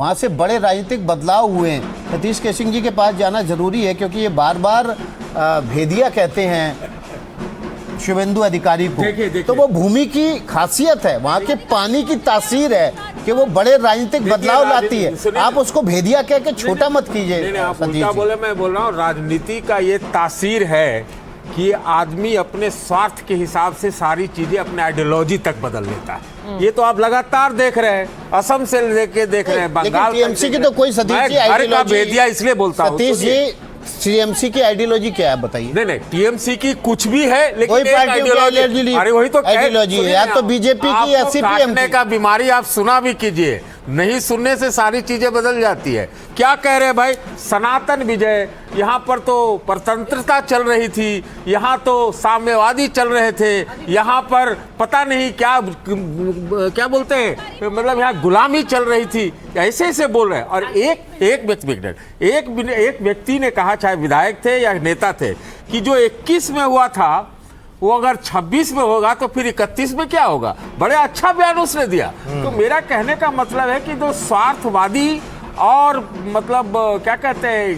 वहाँ से बड़े राजनीतिक बदलाव हुए हैं। सतीश केसिंग जी के पास जाना जरूरी है क्योंकि ये बार बार भेदिया कहते हैं शुभेंदु अधिकारी को। देखिए। तो वो भूमि की खासियत है, वहाँ के पानी की तासीर है कि वो बड़े राजनीतिक बदलाव लाती है। आप उसको भेदिया कह के छोटा मत कीजिए। आप उल्टा बोले, मैं बोल रहा हूँ राजनीति का ये तासीर है कि आदमी अपने स्वार्थ के हिसाब से सारी चीजें अपने आइडियोलॉजी तक बदल लेता है। ये तो आप लगातार देख रहे हैं, असम से लेके देख रहे हैं, बंगाल टीएमसी की तो कोई सतीश जी आइडियोलॉजी, भेदिया इसलिए बोलता हूँ सतीश जी टीएमसी की आइडियोलॉजी क्या है बताइए? नहीं टीएमसी की कुछ भी है, लेकिन कोई पार्टी अरे वही तो आइडियोलॉजी है, या तो बीजेपी की या सीपीएम का बीमारी आप सुना भी कीजिए, नहीं सुनने से सारी चीजें बदल जाती है। क्या कह रहे हैं भाई, सनातन विजय, यहाँ पर तो परतंत्रता चल रही थी, यहाँ तो साम्यवादी चल रहे थे, यहाँ पर पता नहीं क्या बोलते हैं, मतलब यहाँ गुलामी चल रही थी, ऐसे ऐसे बोल रहे हैं। और एक व्यक्ति ने कहा, चाहे विधायक थे या नेता थे, कि जो 21 में हुआ था वो अगर 26 में होगा तो फिर 31 में क्या होगा। बड़े अच्छा बयान उसने दिया। तो मेरा कहने का मतलब है कि जो स्वार्थवादी और मतलब क्या कहते हैं,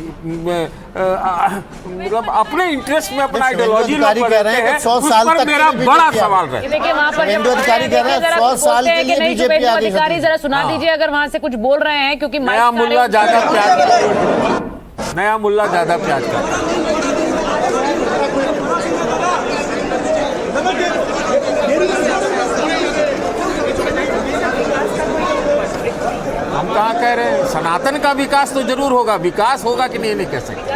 मतलब अपने इंटरेस्ट में अपना आइडियोलॉजी लोग करते हैं, 100 साल तक मेरा बड़ा सवाल है। देखिए वहाँ पर अधिकारी कह रहे हैं 100 साल के लिए बीजेपी आ गई। अधिकारी जरा सुना दीजिए अगर वहाँ से कुछ बोल रहे हैं, क्योंकि नया मुल्ला ज्यादा प्याज करता है। हम कहाँ कह रहे हैं, सनातन का विकास तो जरूर होगा, विकास होगा कि नहीं कह सकते।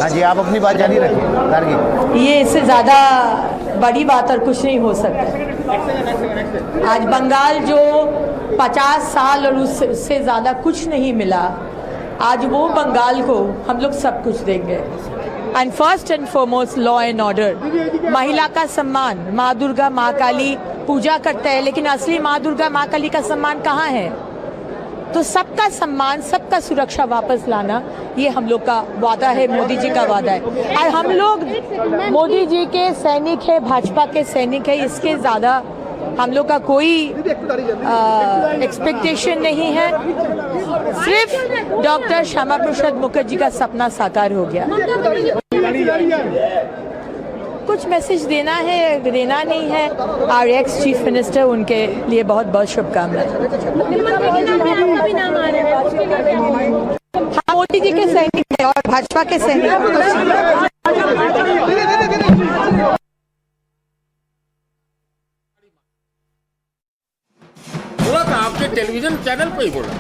हाँ जी, आप अपनी बात जारी रखिए। ये इससे ज़्यादा बड़ी बात और कुछ नहीं हो सकता। आज बंगाल जो 50 साल और उससे ज़्यादा कुछ नहीं मिला, आज वो बंगाल को हम लोग सब कुछ देंगे। And first and foremost law and order, महिला का सम्मान। माँ दुर्गा माँ काली पूजा करते हैं, लेकिन असली माँ दुर्गा माँ काली का सम्मान कहाँ है? तो सबका सम्मान, सबका सुरक्षा वापस लाना, ये हम लोग का वादा है, मोदी जी का वादा है। और हम लोग मोदी जी के सैनिक है, भाजपा के सैनिक है, इसके ज़्यादा हम लोग का कोई एक्सपेक्टेशन नहीं है। सिर्फ डॉक्टर श्यामा प्रसाद मुखर्जी का सपना साकार हो गया। कुछ मैसेज देना है, देना नहीं है। आवर एक्स चीफ मिनिस्टर, उनके लिए बहुत बहुत शुभकामनाएं। हाँ, मोदी जी के सैनिक है और भाजपा के सैनिक। बोला था आपके टेलीविजन चैनल पे ही बोला था।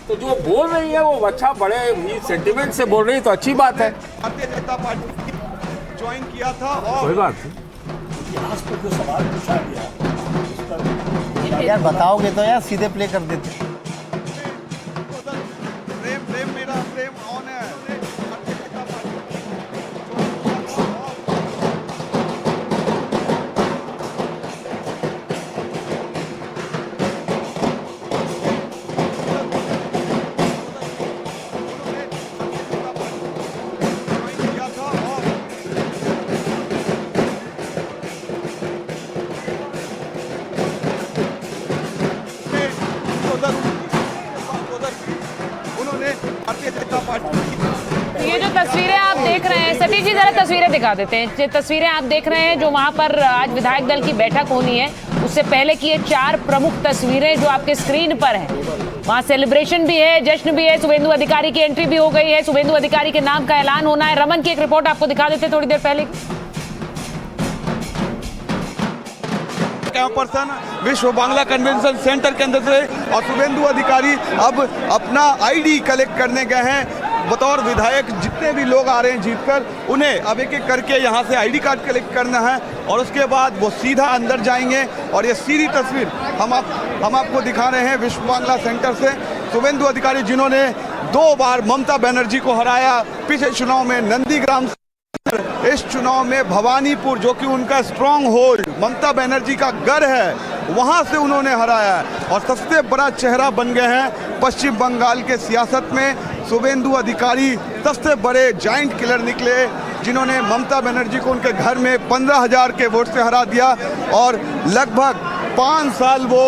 तो जो बोल रही है वो अच्छा, बड़े ही सेंटिमेंट से बोल रही है, तो अच्छी बात है। भारतीय जनता पार्टी ज्वाइन किया था और कोई बात इतिहास पर जो सवाल पूछा गया, यार बताओगे तो यार सीधे प्ले कर देते। प्रेम मेरा प्रेम ऑन है। ये जो तस्वीरें आप देख रहे हैं, सतीश जी जरा तस्वीरें दिखा देते हैं। ये तस्वीरें आप देख रहे हैं जो वहां पर आज विधायक दल की बैठक होनी है, उससे पहले की ये 4 प्रमुख तस्वीरें जो आपके स्क्रीन पर हैं। वहाँ सेलिब्रेशन भी है, जश्न भी है, शुभेंदु अधिकारी की एंट्री भी हो गई है, शुभेंदु अधिकारी के नाम का ऐलान होना है। रमन की एक रिपोर्ट आपको दिखा देते थोड़ी देर पहले। पर्सन विश्व बांग्ला कन्वेंशन सेंटर के अंदर से, और शुभेंदु अधिकारी अब अपना आईडी कलेक्ट करने गए हैं। बतौर विधायक जितने भी लोग आ रहे हैं जीतकर, उन्हें अब एक एक करके यहाँ से आईडी कार्ड कलेक्ट करना है और उसके बाद वो सीधा अंदर जाएंगे। और ये सीधी तस्वीर हम आपको दिखा रहे हैं विश्व बांग्ला सेंटर से। शुभेंदु अधिकारी जिन्होंने 2 बार ममता बनर्जी को हराया, पिछले चुनाव में नंदीग्राम, इस चुनाव में भवानीपुर जो कि उनका स्ट्रॉन्ग होल्ड, ममता बनर्जी का गढ़ है, वहां से उन्होंने हराया है और सबसे बड़ा चेहरा बन गए हैं पश्चिम बंगाल के सियासत में। शुभेंदु अधिकारी सबसे बड़े जाइंट किलर निकले, जिन्होंने ममता बनर्जी को उनके घर में 15,000 के वोट से हरा दिया और लगभग 5 साल वो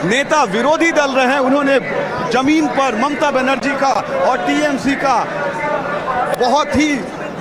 नेता विरोधी दल रहे, उन्होंने जमीन पर ममता बनर्जी का और टीएमसी का बहुत ही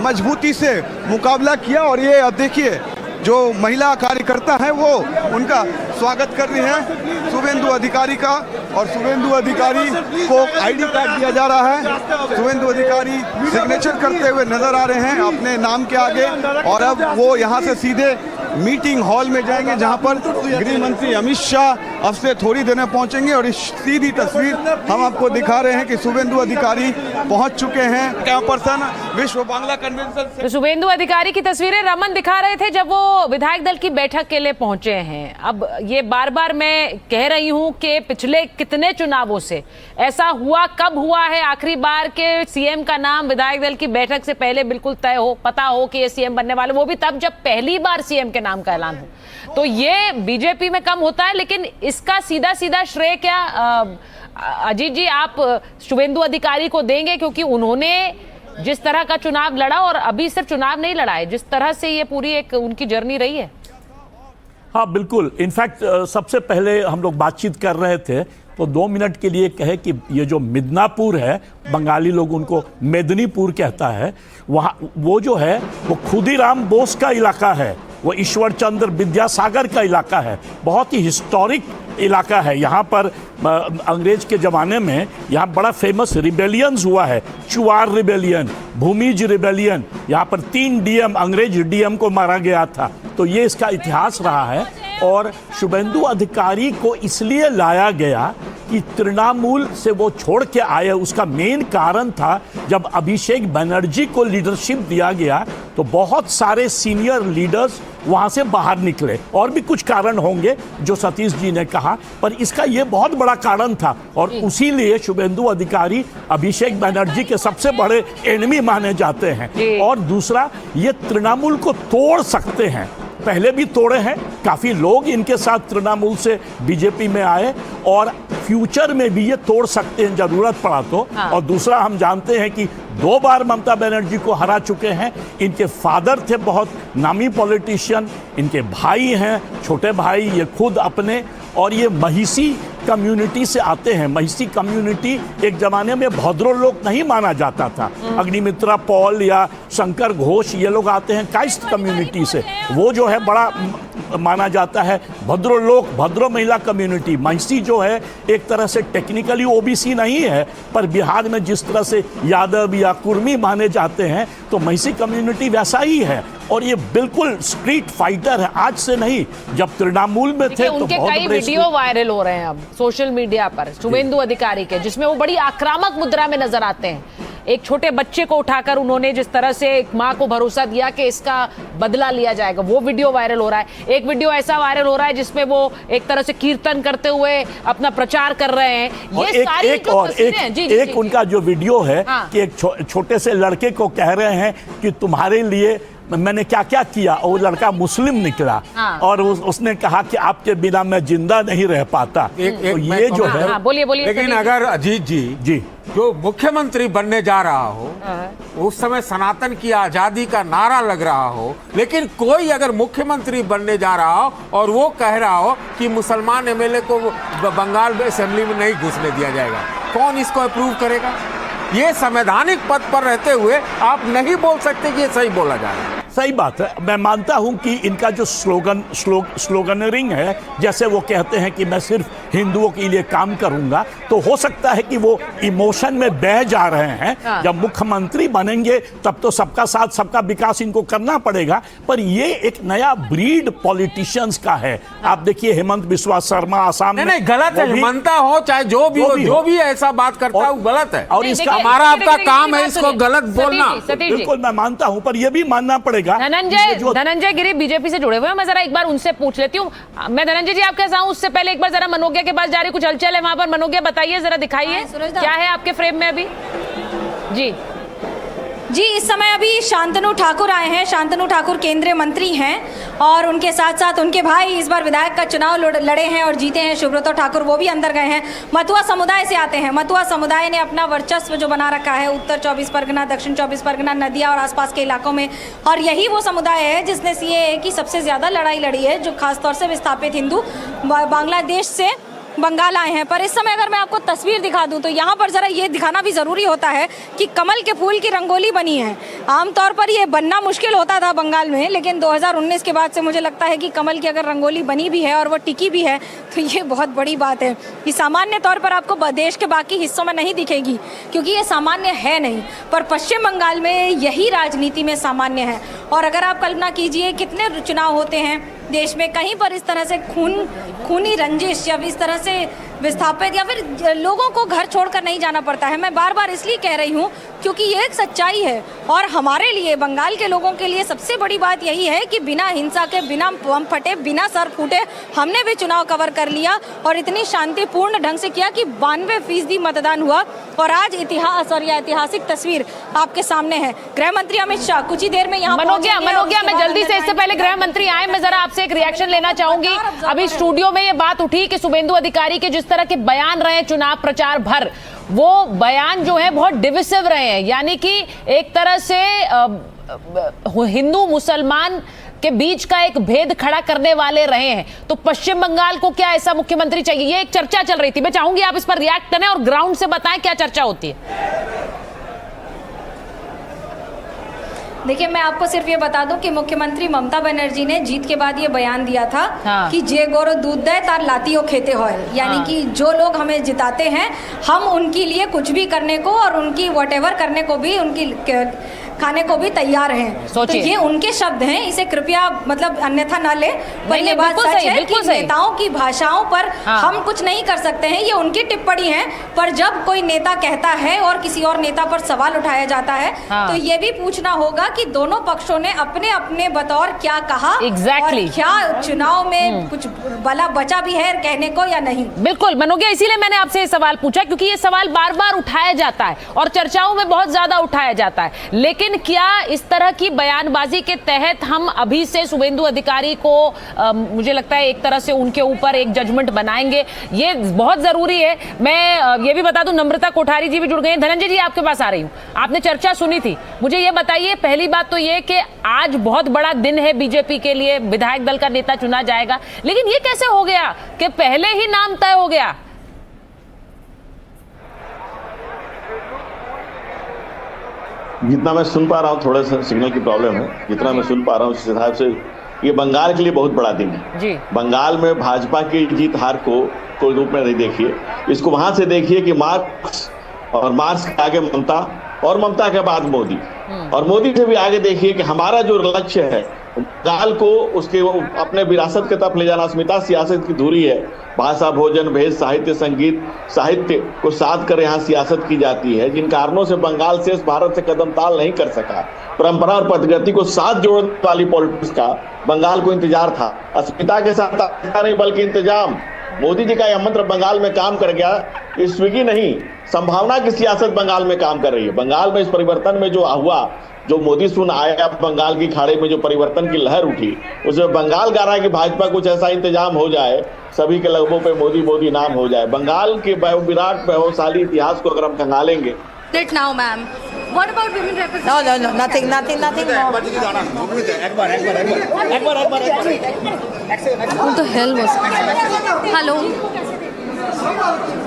मजबूती से मुकाबला किया। और ये अब देखिए जो महिला कार्यकर्ता है वो उनका स्वागत कर रही हैं शुभेंदु अधिकारी का, और शुभेंदु अधिकारी को आईडी कार्ड दिया जा रहा है। शुभेंदु अधिकारी सिग्नेचर करते हुए नजर आ रहे हैं अपने नाम के आगे, और अब वो यहाँ से सीधे मीटिंग हॉल में जाएंगे जहां पर गृह मंत्री अमित शाह अब से थोड़ी देर में पहुंचेंगे। और इस सीधी तस्वीर हम आपको दिखा रहे हैं कि शुभेंदु अधिकारी पहुंच चुके हैं। कैमरा पर्सन विश्व बांग्ला कन्वेंशन। तो शुभेंदु अधिकारी की तस्वीरें रमन दिखा रहे थे जब वो विधायक दल की बैठक के लिए पहुंचे हैं। अब ये बार बार मैं कह रही हूं कि पिछले कितने चुनावों से ऐसा हुआ, कब हुआ है आखिरी बार के सीएम का नाम विधायक दल की बैठक से पहले बिल्कुल तय हो, पता हो कि ये सीएम बनने वाले, वो भी तब जब पहली बार सीएम के नाम का ऐलान हो। तो ये बीजेपी में कम होता है, लेकिन इसका सीधा सीधा श्रेय क्या अजीत जी आप शुभेंदु अधिकारी को देंगे, क्योंकि उन्होंने जिस तरह का चुनाव लड़ा, और अभी सिर्फ चुनाव नहीं लड़ा है, जिस तरह से ये पूरी एक उनकी जर्नी रही है। हाँ बिल्कुल, इनफैक्ट सबसे पहले हम लोग बातचीत कर रहे थे तो 2 मिनट के लिए कहे कि ये जो मिदनापुर है, बंगाली लोग उनको मेदिनीपुर कहता है, वहाँ वो जो है वो खुदीराम बोस का इलाका है, वो ईश्वर चंद्र विद्यासागर का इलाका है, बहुत ही हिस्टोरिक इलाका है। यहाँ पर अंग्रेज के ज़माने में यहाँ बड़ा फेमस रिबेलियंस हुआ है, चुआर रिबेलियन, भूमिज रिबेलियन, यहाँ पर 3 डीएम अंग्रेज डीएम को मारा गया था। तो ये इसका इतिहास रहा है। और शुभेंदु अधिकारी को इसलिए लाया गया कि तृणमूल से वो छोड़ के आए, उसका मेन कारण था जब अभिषेक बनर्जी को लीडरशिप दिया गया तो बहुत सारे सीनियर लीडर्स वहाँ से बाहर निकले। और भी कुछ कारण होंगे जो सतीश जी ने कहा, पर इसका ये बहुत बड़ा कारण था। और उसी लिए शुभेंदु अधिकारी अभिषेक बनर्जी के सबसे बड़े एनिमी माने जाते हैं। और दूसरा, ये तृणमूल को तोड़ सकते हैं, पहले भी तोड़े हैं, काफ़ी लोग इनके साथ तृणमूल से बीजेपी में आए, और फ्यूचर में भी ये तोड़ सकते हैं जरूरत पड़ा तो। और दूसरा, हम जानते हैं कि 2 बार ममता बनर्जी को हरा चुके हैं। इनके फादर थे बहुत नामी पॉलिटिशियन, इनके भाई हैं, छोटे भाई, ये खुद अपने, और ये महिषी कम्युनिटी से आते हैं। महिषी कम्युनिटी एक जमाने में भद्रो लोग नहीं माना जाता था, अग्निमित्रा पॉल या शंकर घोष ये लोग आते हैं काइस्ट कम्युनिटी से, वो जो है बड़ा माना जाता है। भद्रो लोग, भद्रो महिला कम्युनिटी, महिषी जो है एक तरह से टेक्निकली ओबीसी नहीं है, पर बिहार में जिस तरह से यादव या कुर्मी माने जाते हैं, तो महिषी कम्युनिटी वैसा ही है। और ये बिल्कुल स्ट्रीट फाइटर है, आज से नहीं, जब तृणमूल में थे तो उनके कई वीडियो वायरल हो रहे हैं अब सोशल मीडिया पर शुभेंदु अधिकारी के, जिसमें वो बड़ी आक्रामक मुद्रा में नजर आते हैं। एक छोटे बच्चे को उठाकर उन्होंने जिस तरह से एक माँ को भरोसा दिया कि इसका बदला लिया जाएगा, वो वीडियो वायरल हो रहा है। एक वीडियो ऐसा वायरल हो रहा है जिसमें वो एक तरह से कीर्तन करते हुए अपना प्रचार कर रहे हैं। ये सारी एक उनका जो वीडियो है कि एक छोटे से लड़के को कह रहे हैं कि तुम्हारे लिए मैंने क्या क्या किया, और वो लड़का मुस्लिम निकला। और उसने कहा कि आपके बिना मैं जिंदा नहीं रह पाता। तो ये जो है, बोलिए। लेकिन अगर अजीत जी जो मुख्यमंत्री बनने जा रहा हो, उस समय सनातन की आजादी का नारा लग रहा हो, लेकिन कोई अगर मुख्यमंत्री बनने जा रहा हो और वो कह रहा हो कि मुसलमान एमएलए को बंगाल असेंबली में नहीं घुसने दिया जाएगा, कौन इसको अप्रूव करेगा? ये संवैधानिक पद पर रहते हुए आप नहीं बोल सकते कि ये सही बोला जा रहा है। सही बात है, मैं मानता हूं कि इनका जो स्लोगनरिंग है, जैसे वो कहते हैं कि मैं सिर्फ हिंदुओं के लिए काम करूंगा, तो हो सकता है कि वो इमोशन में बह जा रहे हैं। जब मुख्यमंत्री बनेंगे तब तो सबका साथ सबका विकास इनको करना पड़ेगा। पर ये एक नया ब्रीड पॉलिटिशियंस का है। आप देखिए हेमंत बिस्वा शर्मा आसाम में, नहीं गलत है, मानता हो चाहे जो भी हो, जो भी ऐसा बात करता है वो गलत है। और इसका हमारा आपका काम है इसको गलत बोलना। बिल्कुल मैं मानता हूं, पर यह भी मानना पड़ेगा। धनंजय गिरी बीजेपी से जुड़े हुए हैं, मैं जरा एक बार उनसे पूछ लेती हूँ। मैं धनंजय जी आप कैसा हूँ, उससे पहले एक बार जरा मनोज्ञा के पास जा रही, कुछ हलचल है वहां पर। मनोज्ञा बताइए, जरा दिखाइए क्या है आपके फ्रेम में अभी। जी, इस समय अभी शांतनु ठाकुर आए हैं। शांतनु ठाकुर केंद्रीय मंत्री हैं और उनके साथ साथ उनके भाई इस बार विधायक का चुनाव लड़े हैं और जीते हैं, सुब्रतो ठाकुर, वो भी अंदर गए हैं। मथुआ समुदाय से आते हैं। मथुआ समुदाय ने अपना वर्चस्व जो बना रखा है उत्तर 24 परगना, दक्षिण 24 परगना, नदिया और आसपास के इलाकों में, और यही वो समुदाय है जिसने सीएए की सबसे ज़्यादा लड़ाई लड़ी है, जो खासतौर से विस्थापित हिंदू बांग्लादेश से बंगाल आए हैं। पर इस समय अगर मैं आपको तस्वीर दिखा दूं तो यहाँ पर ज़रा ये दिखाना भी ज़रूरी होता है कि कमल के फूल की रंगोली बनी है। आमतौर पर ये बनना मुश्किल होता था बंगाल में, लेकिन 2019 के बाद से मुझे लगता है कि कमल की अगर रंगोली बनी भी है और वो टिकी भी है तो ये बहुत बड़ी बात है। ये सामान्य तौर पर आपको देश के बाकी हिस्सों में नहीं दिखेगी क्योंकि ये सामान्य है नहीं, पर पश्चिम बंगाल में यही राजनीति में सामान्य है। और अगर आप कल्पना कीजिए कितने चुनाव होते हैं देश में, कहीं पर इस तरह से खूनी रंजिश या इस तरह से विस्थापित या फिर लोगों को घर छोड़कर नहीं जाना पड़ता है। मैं बार बार इसलिए कह रही हूँ क्योंकि ये एक सच्चाई है और हमारे लिए, बंगाल के लोगों के लिए सबसे बड़ी बात यही है कि बिना हिंसा के, बिना बम फटे, बिना सर फूटे हमने भी चुनाव कवर कर लिया और इतनी शांतिपूर्ण ढंग से किया कि 92% मतदान हुआ। और आज इतिहास और यह ऐतिहासिक तस्वीर आपके सामने है। गृह मंत्री अमित शाह कुछ ही देर में यहाँ मन हो गया। मैं जल्दी से, इससे पहले गृह मंत्री आए, मैं जरा आपसे एक रिएक्शन लेना चाहूंगी। अभी स्टूडियो में ये बात उठी कि शुभेंदु अधिकारी के जिस तरह के बयान रहे चुनाव प्रचार भर, वो बयान जो है बहुत डिविसिव रहे हैं, यानी कि एक तरह से हिंदू मुसलमान के बीच का एक भेद खड़ा करने वाले रहे हैं। तो पश्चिम बंगाल को क्या ऐसा मुख्यमंत्री चाहिए? ये एक चर्चा चल रही थी, मैं चाहूंगी आप इस पर रिएक्ट करें और ग्राउंड से बताएं क्या चर्चा होती है। देखिए, मैं आपको सिर्फ ये बता दूं कि मुख्यमंत्री ममता बनर्जी ने जीत के बाद ये बयान दिया था कि जे गोरो दूध दे तार लातियों खेते होए, यानी कि जो लोग हमें जिताते हैं हम उनके लिए कुछ भी करने को और उनकी व्हाटएवर करने को भी, उनकी खाने को भी तैयार हैं। तो ये उनके शब्द हैं, इसे कृपया मतलब अन्यथा ना ले। पर ये बात सच है कि नेताओं की भाषाओं पर हम कुछ नहीं कर सकते हैं, ये उनकी टिप्पणी है। पर जब कोई नेता कहता है और किसी और नेता पर सवाल उठाया जाता है तो ये भी पूछना होगा कि दोनों पक्षों ने अपने अपने बतौर क्या कहा और क्या चुनाव में कुछ भला बचा भी है कहने को या नहीं। बिल्कुल मनोगे, इसीलिए मैंने आपसे ये सवाल पूछा क्योंकि ये सवाल बार बार उठाया जाता है और चर्चाओं में बहुत ज्यादा उठाया जाता है। लेकिन क्या इस तरह की बयानबाजी के तहत हम अभी से शुभेंदु अधिकारी को मुझे लगता है एक तरह से उनके ऊपर एक जजमेंट बनाएंगे, ये बहुत जरूरी है। मैं ये भी बता दूं, नम्रता कोठारी जी भी जुड़ गए हैं। धनंजय जी, आपके पास आ रही हूं, आपने चर्चा सुनी थी, मुझे ये बताइए, पहली बात तो ये कि आज बहुत बड़ा दिन है बीजेपी के लिए, विधायक दल का नेता चुना जाएगा, लेकिन ये कैसे हो गया कि पहले ही नाम तय हो गया? जितना मैं सुन पा रहा हूँ, थोड़ा सा सिग्नल की प्रॉब्लम है, जितना मैं सुन पा रहा हूँ उस हिसाब से ये बंगाल के लिए बहुत बड़ा दिन है जी। बंगाल में भाजपा की जीत हार को कोई रूप में नहीं देखिए, इसको वहां से देखिए कि मार्क्स और मार्क्स के आगे ममता और ममता के बाद मोदी, और मोदी से भी आगे देखिए कि हमारा जो लक्ष्य है बंगाल को उसके अपने विरासत के तरफ ले जाना, अस्मिता सियासत की धुरी है, भाषा, भोजन, भेष, साहित्य, संगीत, साहित्य को साथ कर यहाँ सियासत की जाती है। जिन कारणों से बंगाल शेष भारत से कदम ताल नहीं कर सका, परंपरा और पद्धति को साथ जोड़ने वाली पॉलिटिक्स का बंगाल को इंतजार था। अस्मिता के साथ नहीं बल्कि इंतजाम। मोदी जी का यह मंत्र बंगाल में काम कर गया, ये स्विगी नहीं, संभावना की सियासत बंगाल में काम कर रही है। बंगाल में इस परिवर्तन में जो हुआ, जो मोदी सुन आया, बंगाल की खाड़ी में जो परिवर्तन की लहर उठी, उसमें बंगाल गा रहा है कि भाजपा कुछ ऐसा इंतजाम हो जाए, सभी के लबों पे मोदी मोदी नाम हो जाए। बंगाल के विराट वैभवशाली इतिहास को अगर हम खंगालेंगे। Sit now, ma'am. What about women representation? No, nothing more. What the hell was it?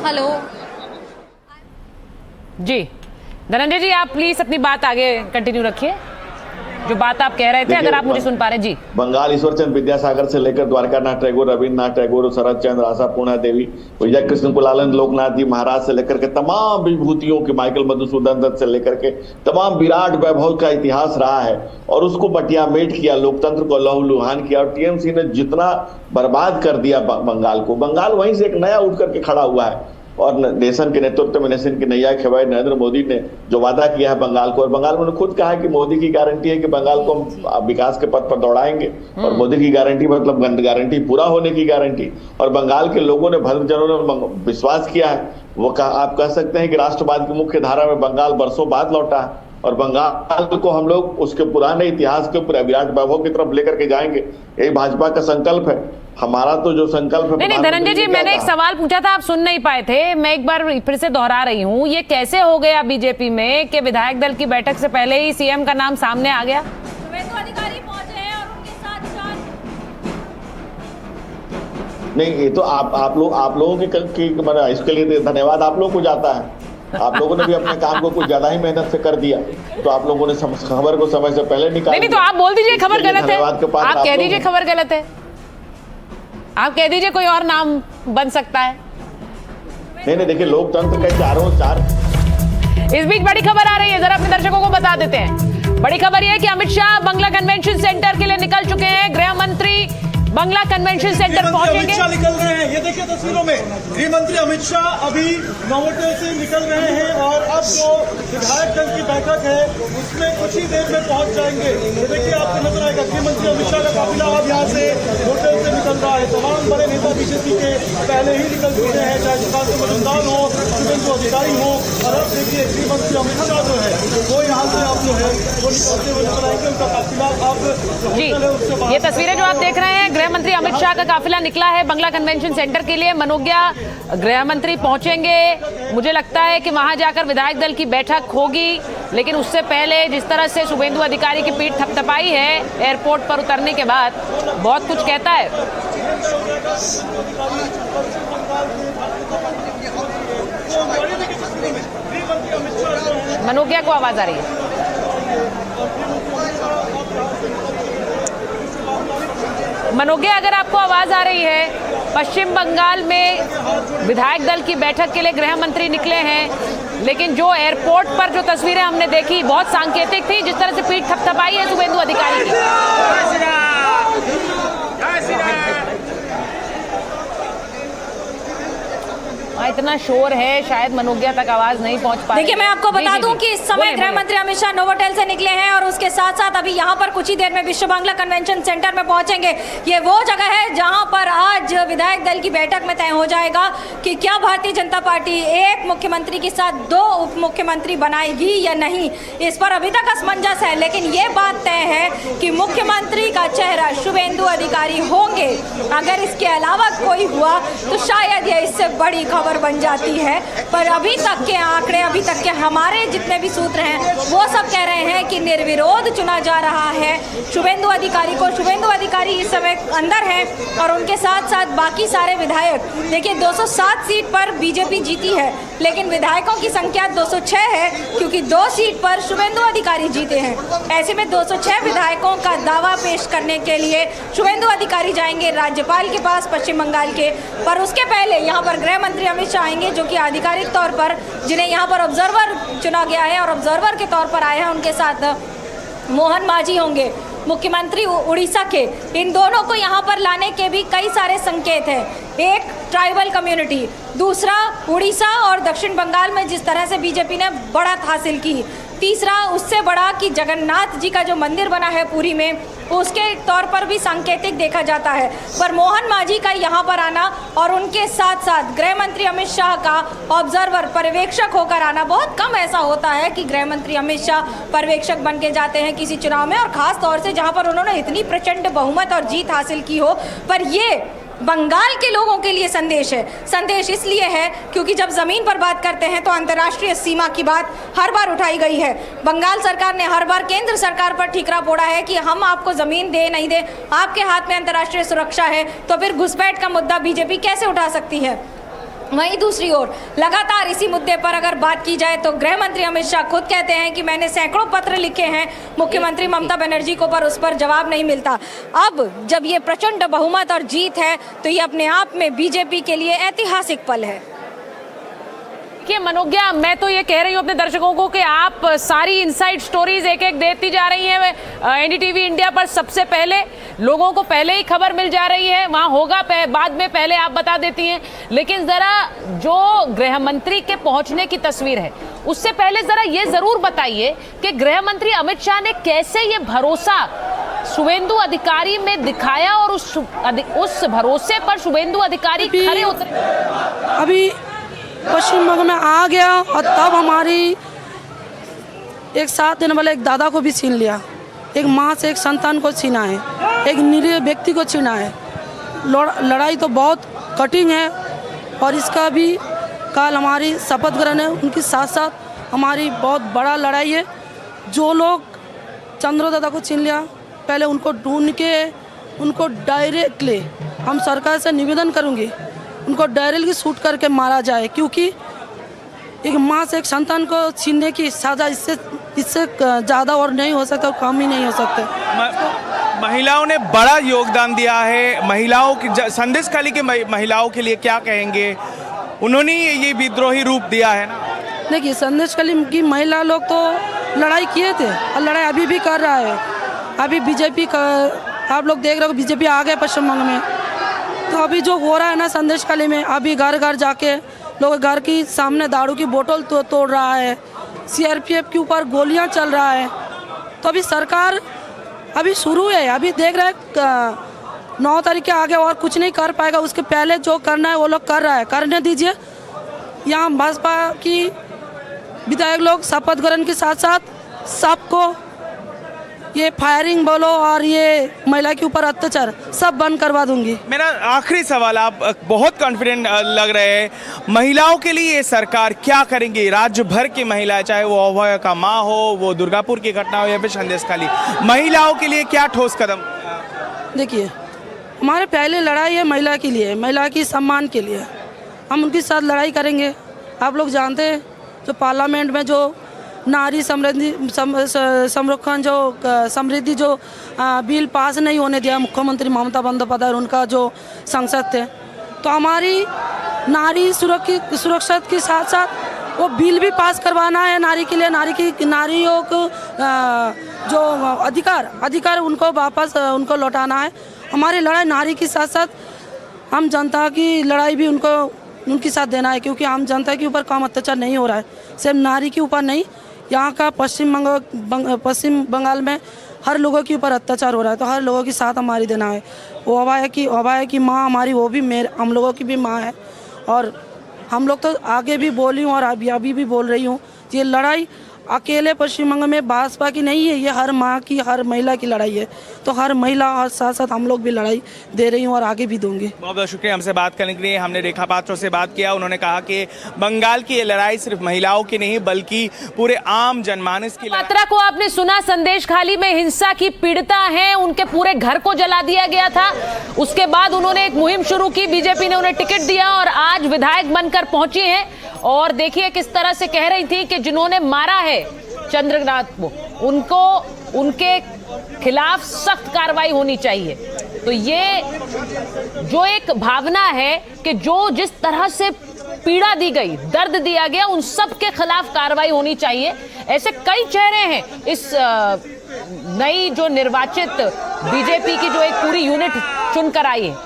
Hello. जी धनंजय जी, आप प्लीज अपनी बात आगे कंटिन्यू रखिए, जो बात आप कह रहे थे, अगर आप मुझे सुन पा रहे हैं। जी, बंगाल ईश्वर चंद्र विद्यासागर से लेकर द्वारकानाथ टैगोर, रविन्द्रनाथ टैगोर, शरद चंद्र, आशा पूर्णा देवी, विजय कृष्ण कुलानंद, लोकनाथ जी महाराज से लेकर के तमाम विभूतियों के, माइकल मधुसूदन दत्त से लेकर के तमाम विराट वैभव का इतिहास रहा है, और उसको बटियामेट किया, लोकतंत्र को लहूलुहान किया, और टीएमसी ने जितना बर्बाद कर दिया बंगाल को, बंगाल वहीं से एक नया उठ करके खड़ा हुआ है। और नेशन के नेतृत्व में, नेशन की नैया खेवाई नरेंद्र मोदी ने जो वादा किया है बंगाल को, और बंगाल में खुद कहा है कि मोदी की गारंटी है कि बंगाल को हम विकास के पथ पर दौड़ाएंगे, और मोदी की गारंटी मतलब गारंटी पूरा होने की गारंटी। और बंगाल के लोगों ने, भद्रजनों ने विश्वास किया है, वो आप कह सकते हैं कि राष्ट्रवाद की मुख्य धारा में बंगाल बरसों बाद लौटा है। और बंगाल को हम लोग उसके पुराने इतिहास के पूरे विराट वैभव की तरफ लेकर के जाएंगे। यही भाजपा का संकल्प है। हमारा तो जो संकल्प है। नहीं धनंजय जी, मैंने एक सवाल पूछा था, आप सुन नहीं पाए थे। मैं एक बार फिर से दोहरा रही हूँ, ये कैसे हो गया बीजेपी में कि विधायक दल की बैठक से पहले ही सीएम का नाम सामने आ गया? शुभेंदु अधिकारी पहुंचे हैं और उनके साथ नहीं, ये तो आप लोगों की इसके लिए धन्यवाद आप लोगों को जाता है। आप लोगों ने भी अपने काम को कुछ ज्यादा ही मेहनत से कर दिया, तो आप लोगों ने खबर को समय से पहले निकाल। नहीं तो आप बोल दीजिए खबर गलत है, आप कह दीजिए खबर गलत है, आप कह दीजिए कोई और नाम बन सकता है। नहीं, देखिए लोकतंत्र के चार। इस बीच बड़ी खबर आ रही है, जरा अपने दर्शकों को बता देते हैं। बड़ी खबर यह है कि अमित शाह बंगला कन्वेंशन सेंटर के लिए निकल चुके हैं। गृह मंत्री बंगला कन्वेंशन सेंटर पहुंचेंगे। अमित शाह निकल रहे हैं, ये देखिए तस्वीरों में गृह मंत्री अमित शाह अभी नोवोटेल से निकल रहे हैं और अब जो विधायक दल की बैठक है उसमें कुछ ही देर में पहुंच जाएंगे। ये देखिए आपको नजर आएगा गृह मंत्री अमित शाह का काफिला अब यहाँ से होटल से निकल रहा है। तमाम बड़े नेता बीजेपी के पहले ही निकल चुके हैं, चाहे सुकांत मजूमदार हो, शुभेंदु अधिकारी हो, और अब देखिए गृह मंत्री अमित शाह जो है वो यहाँ से अब जो है वो निकलते हुए नजर आएंगे। उनका काफिला अब जी, ये तस्वीरें जो आप देख रहे हैं, गृह मंत्री अमित शाह का काफिला निकला है बंगला कन्वेंशन सेंटर के लिए। मनोज्ञा गृह मंत्री पहुंचेंगे, मुझे लगता है कि वहां जाकर विधायक दल की बैठक होगी, लेकिन उससे पहले जिस तरह से शुभेंदु अधिकारी की पीठ थपथपाई है एयरपोर्ट पर उतरने के बाद, बहुत कुछ कहता है। मनोज्ञा को आवाज आ रही है। मनोज्ञा, अगर आपको आवाज आ रही है, पश्चिम बंगाल में विधायक दल की बैठक के लिए गृह मंत्री निकले हैं, लेकिन जो एयरपोर्ट पर जो तस्वीरें हमने देखी बहुत सांकेतिक थी, जिस तरह से पीठ थपथपाई है शुभेंदु अधिकारी की। इतना शोर है, शायद मनोज्ञा तक आवाज नहीं पहुंच पा रही। देखिए मैं आपको बता दूं कि इस समय गृह मंत्री अमित शाह नोवोटेल से निकले हैं और उसके साथ साथ अभी यहां पर कुछ ही देर में विश्व बांग्ला कन्वेंशन सेंटर में पहुंचेंगे। ये वो जगह है जहां पर आज विधायक दल की बैठक में तय हो जाएगा कि क्या भारतीय जनता पार्टी एक मुख्यमंत्री के साथ 2 उप मुख्यमंत्री बनाएगी या नहीं। इस पर अभी तक असमंजस है, लेकिन ये बात तय है कि मुख्यमंत्री का चेहरा शुभेंदु अधिकारी होंगे। अगर इसके अलावा कोई हुआ तो शायद ये इससे बड़ी खबर बन जाती है, पर अभी तक के आंकड़े, अभी तक के हमारे जितने भी सूत्र हैं वो सब कह रहे हैं कि निर्विरोध चुना जा रहा है शुभेंदु अधिकारी को। शुभेंदु अधिकारी इस समय अंदर हैं और उनके साथ साथ बाकी सारे विधायक। देखिए 207 सीट पर बीजेपी जीती है, लेकिन विधायकों की संख्या 206 है, क्योंकि 2 सीट पर शुभेंदु अधिकारी जीते हैं। ऐसे में 206 विधायकों का दावा पेश करने के लिए शुभेंदु अधिकारी जाएंगे राज्यपाल के पास पश्चिम बंगाल के। पर उसके पहले यहाँ पर गृह मंत्री अमित शाह आएंगे, जो कि आधिकारिक तौर पर जिन्हें यहाँ पर ऑब्जर्वर चुना गया है और ऑब्जर्वर के तौर पर आए हैं, उनके साथ मोहन मांझी होंगे, मुख्यमंत्री उड़ीसा के। इन दोनों को यहाँ पर लाने के भी कई सारे संकेत हैं। एक ट्राइबल कम्युनिटी, दूसरा उड़ीसा और दक्षिण बंगाल में जिस तरह से बीजेपी ने बढ़त हासिल की, तीसरा उससे बड़ा कि जगन्नाथ जी का जो मंदिर बना है पुरी में, उसके तौर पर भी सांकेतिक देखा जाता है। पर मोहन मांझी का यहाँ पर आना और उनके साथ साथ गृह मंत्री अमित शाह का ऑब्जर्वर पर्यवेक्षक होकर आना, बहुत कम ऐसा होता है कि गृह मंत्री अमित शाह पर्यवेक्षक बन के जाते हैं किसी चुनाव में, और खास तौर से जहाँ पर उन्होंने इतनी प्रचंड बहुमत और जीत हासिल की हो। पर ये बंगाल के लोगों के लिए संदेश है। संदेश इसलिए है क्योंकि जब ज़मीन पर बात करते हैं तो अंतर्राष्ट्रीय सीमा की बात हर बार उठाई गई है। बंगाल सरकार ने हर बार केंद्र सरकार पर ठीकरा फोड़ा है कि हम आपको ज़मीन दे नहीं दे, आपके हाथ में अंतर्राष्ट्रीय सुरक्षा है, तो फिर घुसपैठ का मुद्दा बीजेपी कैसे उठा सकती है। वहीं दूसरी ओर लगातार इसी मुद्दे पर अगर बात की जाए तो गृह मंत्री अमित शाह खुद कहते हैं कि मैंने सैकड़ों पत्र लिखे हैं मुख्यमंत्री ममता बनर्जी को, पर उस पर जवाब नहीं मिलता। अब जब ये प्रचंड बहुमत और जीत है तो ये अपने आप में बीजेपी के लिए ऐतिहासिक पल है। मनोज्ञा, मैं तो ये कह रही हूँ अपने दर्शकों को कि आप सारी इनसाइड स्टोरीज एक एक देती जा रही हैं एनडीटीवी इंडिया पर। सबसे पहले लोगों को पहले ही खबर मिल जा रही है, वहाँ होगा बाद में, पहले आप बता देती हैं। लेकिन जरा जो गृह मंत्री के पहुंचने की तस्वीर है उससे पहले जरा ये जरूर बताइए कि गृह मंत्री अमित शाह ने कैसे ये भरोसा शुभेंदु अधिकारी में दिखाया और उस भरोसे पर शुभेंदु अधिकारी खरे उतरे। अभी पश्चिम बंगाल में आ गया और तब हमारी एक 7 दिन वाले एक दादा को भी छीन लिया, एक माँ से एक संतान को छीना है, एक निरीह व्यक्ति को छीना है। लड़ाई तो बहुत कठिन है और इसका भी कल हमारी शपथ ग्रहण है, उनके साथ साथ हमारी बहुत बड़ा लड़ाई है। जो लोग चंद्रो दादा को छीन लिया, पहले उनको ढूंढ के उनको डायरेक्टली हम सरकार से निवेदन करूंगी उनको डायरेक्टली शूट करके मारा जाए, क्योंकि एक माँ से एक संतान को छीनने की सजा इससे ज़्यादा और नहीं हो सकता और कम ही नहीं हो सकते। महिलाओं ने बड़ा योगदान दिया है। महिलाओं की संदेशखाली के महिलाओं के लिए क्या कहेंगे? उन्होंने ये विद्रोही रूप दिया है ना। देखिए, संदेशखाली की महिला लोग तो लड़ाई किए थे और लड़ाई अभी भी कर रहा है। अभी बीजेपी का आप लोग देख रहे हो, बीजेपी आ गए पश्चिम बंगाल में, तो अभी जो हो रहा है ना संदेशखाली में, अभी घर घर जाके लोग घर की सामने दारू की बोतल तोड़ रहा है, सीआरपीएफ के ऊपर गोलियां चल रहा है। तो अभी सरकार अभी शुरू है, अभी देख रहे हैं 9 तारीख के आगे और कुछ नहीं कर पाएगा। उसके पहले जो करना है वो लोग कर रहा है, करने दीजिए। यहाँ भाजपा की विधायक लोग शपथ ग्रहण के साथ साथ सबको ये फायरिंग बोलो और ये महिला के ऊपर अत्याचार सब बंद करवा दूंगी। मेरा आखिरी सवाल, आप बहुत कॉन्फिडेंट लग रहे हैं, महिलाओं के लिए ये सरकार क्या करेंगी? राज्य भर की महिलाएं, चाहे वो अभय का माँ हो, वो दुर्गापुर की घटना हो या फिर संदेशखाली, महिलाओं के लिए क्या ठोस कदम? देखिए, हमारे पहले लड़ाई है महिला के लिए, महिला की सम्मान के लिए। हम उनके साथ लड़ाई करेंगे। आप लोग जानते हैं जो पार्लियामेंट में जो नारी संरक्षण जो समृद्धि जो बिल पास नहीं होने दिया मुख्यमंत्री ममता बंदोपाध्याय, उनका जो सांसद थे, तो हमारी नारी सुरक्षा के साथ साथ वो बिल भी पास करवाना है नारी के लिए। नारियों को जो अधिकार उनको वापस उनको लौटाना है। हमारी लड़ाई नारी के साथ साथ हम जनता की लड़ाई भी उनके साथ देना है, क्योंकि हम जनता के ऊपर कम अत्याचार नहीं हो रहा है, सिर्फ नारी के ऊपर नहीं, यहाँ का पश्चिम बंगाल में हर लोगों के ऊपर अत्याचार हो रहा है। तो हर लोगों के साथ हमारी देना है। वो अभय की माँ हमारी, वो भी हम लोगों की भी माँ है। और हम लोग तो आगे भी बोली हूँ और अभी भी बोल रही हूँ, ये लड़ाई अकेले पश्चिम बंगाल में भाजपा की नहीं है, ये हर माँ की, हर महिला की लड़ाई है। तो हर महिला और साथ साथ हम लोग भी लड़ाई दे रही हूँ और आगे भी दूंगी। बहुत बहुत शुक्रिया हमसे बात करने के लिए। हमने रेखा पात्रों से बात किया, उन्होंने कहा कि बंगाल की ये लड़ाई सिर्फ महिलाओं की नहीं बल्कि पूरे आम जनमानस की। पात्रा को आपने सुना, संदेशखाली में हिंसा की पीड़िता है, उनके पूरे घर को जला दिया गया था। उसके बाद उन्होंने एक मुहिम शुरू की, बीजेपी ने उन्हें टिकट दिया और आज विधायक बनकर पहुंची हैं। और देखिए किस तरह से कह रही थी कि जिन्होंने मारा है चंद्रनाथ को, उनके खिलाफ सख्त कार्रवाई होनी चाहिए। तो ये जो एक भावना है कि जो जिस तरह से पीड़ा दी गई, दर्द दिया गया, उन सब के खिलाफ कार्रवाई होनी चाहिए। ऐसे कई चेहरे हैं इस नई जो निर्वाचित बीजेपी की जो एक पूरी यूनिट चुनकर आई है।